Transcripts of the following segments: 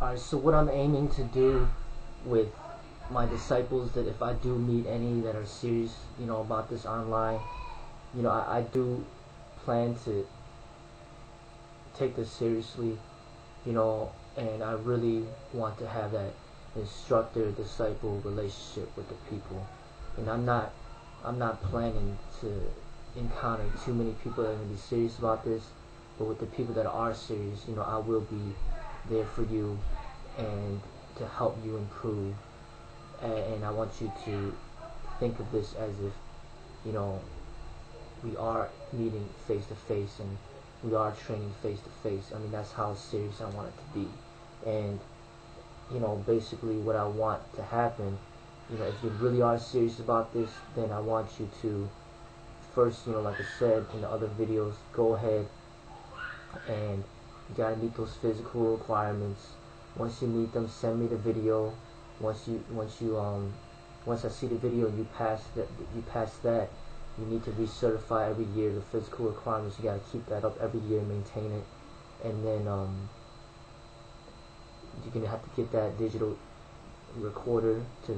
Alright, so what I'm aiming to do with my disciples, that if I do meet any that are serious, about this online, I do plan to take this seriously, and I really want to have that instructor-disciple relationship with the people. And I'm not planning to encounter too many people that are going to be serious about this, but with the people that are serious, I will be there for you and to help you improve. And I want you to think of this as if, we are meeting face to face and we are training face to face. I mean, that's how serious I want it to be. And, basically what I want to happen, if you really are serious about this, then I want you to first, like I said in the other videos, go ahead and you gotta meet those physical requirements. Once you meet them, send me the video. Once I see the video and you pass that, you need to recertify every year the physical requirements. You gotta keep that up every year, maintain it, and then you're gonna have to get that digital recorder to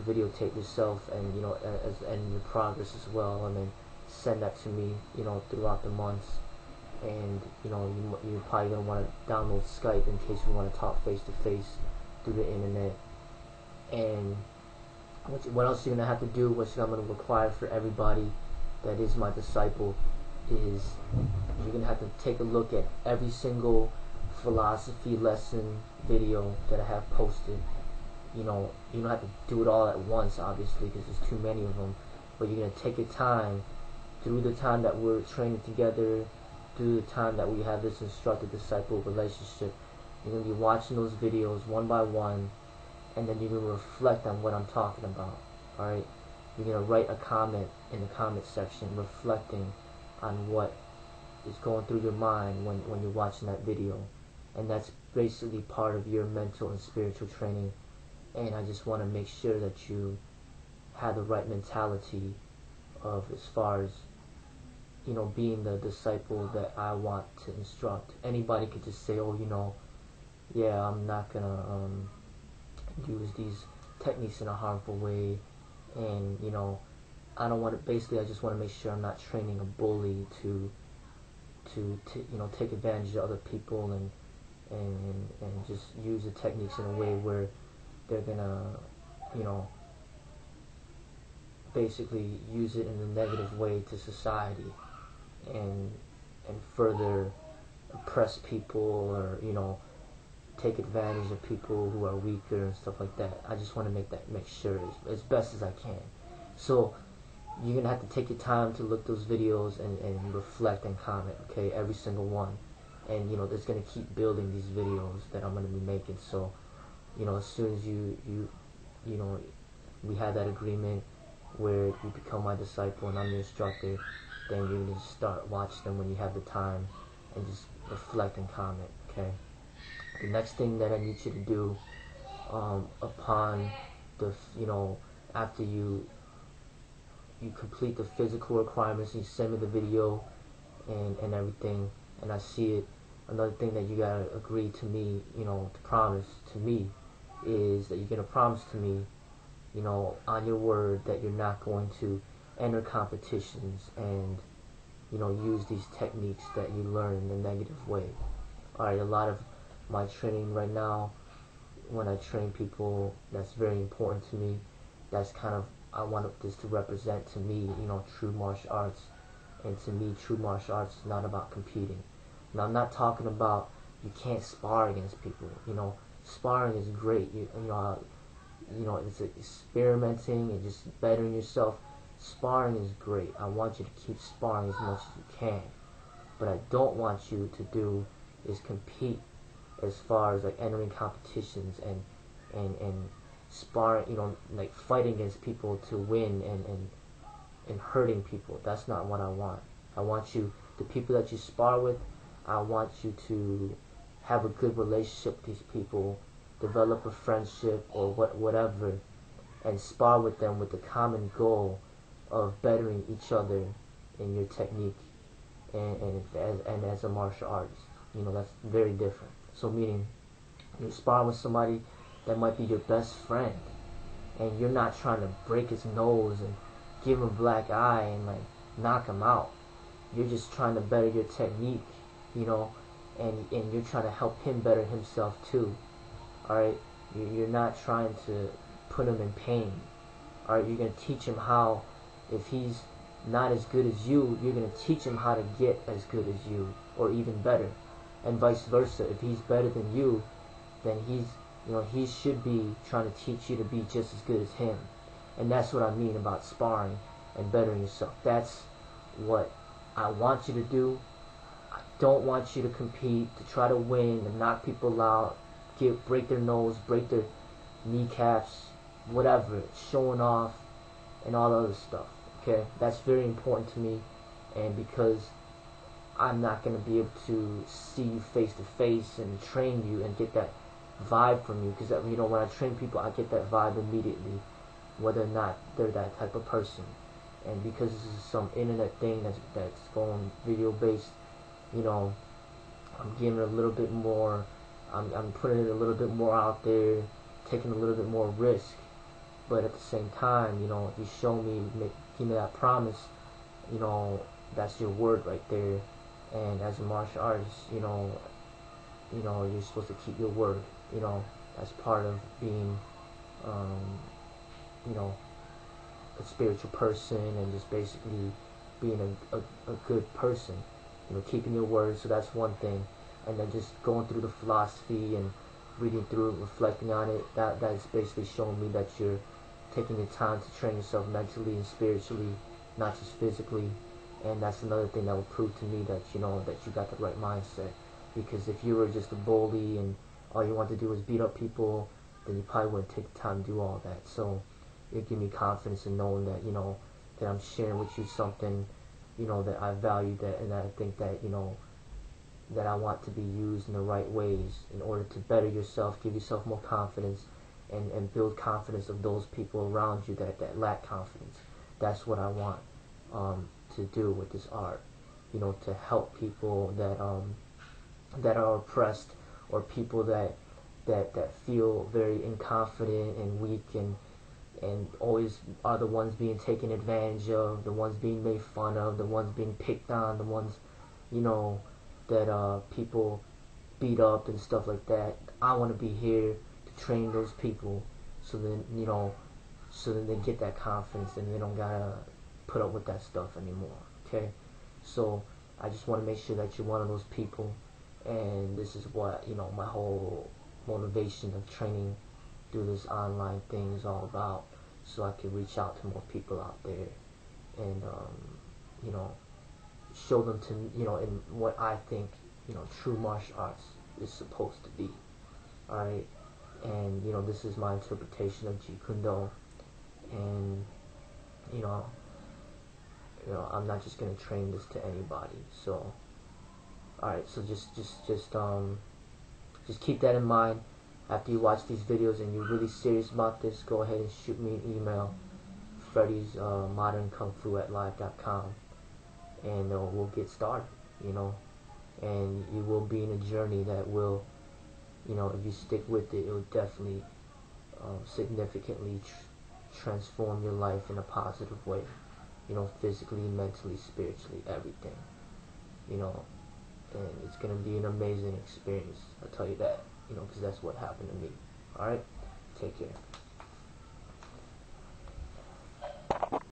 videotape yourself and and your progress as well, and then send that to me throughout the months. And you're probably gonna want to download Skype in case you want to talk face to face through the internet. And what else you're gonna have to do, what I'm gonna require for everybody that is my disciple, is you're gonna have to take a look at every single philosophy lesson video that I have posted. You don't have to do it all at once, obviously, because there's too many of them. But you're gonna take your time through the time that we're training together, through the time that we have this instructor-disciple relationship. You're going to be watching those videos one by one, and then you're going to reflect on what I'm talking about. Alright? You're going to write a comment in the comment section reflecting on what is going through your mind when you're watching that video. And that's basically part of your mental and spiritual training. And I just want to make sure that you have the right mentality of, as far as being the disciple that I want to instruct. Anybody could just say, oh, yeah, I'm not gonna use these techniques in a harmful way, and I don't want to. Basically, I just want to make sure I'm not training a bully to take advantage of other people and just use the techniques in a way where they're gonna basically use it in a negative way to society. And further oppress people, or take advantage of people who are weaker and stuff like that. I just want to make sure as best as I can. So you're gonna have to take your time to look those videos and reflect and comment, okay, every single one. And it's gonna keep building these videos that I'm gonna be making. So as soon as we have that agreement where you become my disciple and I'm your instructor, then you're going to start watching them when you have the time and just reflect and comment, okay? The next thing that I need you to do upon the, after you complete the physical requirements and you send me the video and everything, and I see it, another thing that you got to agree to me, to promise to me, is that you're going to promise to me, on your word, that you're not going to enter competitions and use these techniques that you learn in a negative way. Alright, a lot of my training right now, when I train people, that's very important to me. That's kind of, I want this to represent to me, true martial arts. And to me, true martial arts is not about competing. Now, I'm not talking about you can't spar against people. Sparring is great. It's experimenting and just bettering yourself. Sparring is great. I want you to keep sparring as much as you can. But I don't want you to do is compete as far as like entering competitions and sparring, like fighting against people to win and hurting people. That's not what I want. I want you, the people that you spar with, I want you to have a good relationship with these people, develop a friendship or whatever, and spar with them with the common goal of bettering each other in your technique and as a martial artist. That's very different. So meaning, You're sparring with somebody that might be your best friend, and you're not trying to break his nose and give him a black eye and like knock him out. You're just trying to better your technique, you know, and you're trying to help him better himself too. Alright? You're not trying to put him in pain. Alright? You're going to teach him how, if he's not as good as you, you're going to teach him how to get as good as you, or even better. And vice versa. If he's better than you, then he should be trying to teach you to be just as good as him. And that's what I mean about sparring and bettering yourself. That's what I want you to do. I don't want you to compete, to try to win, to knock people out, break their nose, break their kneecaps, whatever, showing off, and all other stuff. Okay, that's very important to me, and because I'm not going to be able to see you face to face and train you and get that vibe from you, because when I train people, I get that vibe immediately, whether or not they're that type of person. And because this is some internet thing that's going video based, I'm giving it a little bit more. I'm putting it a little bit more out there, taking a little bit more risk. But at the same time, if you show me, give me that promise, that's your word right there. And as a martial artist, you're supposed to keep your word. That's part of being, a spiritual person, and just basically being a good person. Keeping your word. So that's one thing. And then just going through the philosophy and reading through it, reflecting on it. That's basically showing me that you're taking the time to train yourself mentally and spiritually, not just physically. And that's another thing that will prove to me that that you got the right mindset. Because if you were just a bully and all you want to do was beat up people, then you probably wouldn't take the time to do all that. So it give me confidence in knowing that that I'm sharing with you something that I value, that, and that I think that that I want to be used in the right ways in order to better yourself, give yourself more confidence, and build confidence of those people around you that lack confidence. That's what I want to do with this art, to help people that are oppressed, or people that feel very inconfident and weak, and always are the ones being taken advantage of, the ones being made fun of, the ones being picked on, the ones that people beat up and stuff like that. I want to be here to train those people, so then so then they get that confidence and they don't gotta put up with that stuff anymore. Okay, so I just want to make sure that you're one of those people, and this is what my whole motivation of training through this online thing is all about, so I can reach out to more people out there and show them to in what I think true martial arts is supposed to be. Alright, and this is my interpretation of Jeet Kune Do, and I'm not just gonna train this to anybody. So alright, so just keep that in mind. After you watch these videos and you're really serious about this, go ahead and shoot me an email, Freddie's modernkungfu@live.com, and we'll get started. And you will be in a journey that will, if you stick with it, it will definitely significantly transform your life in a positive way. Physically, mentally, spiritually, everything. And it's gonna be an amazing experience. I'll tell you that. Because that's what happened to me. Alright? Take care.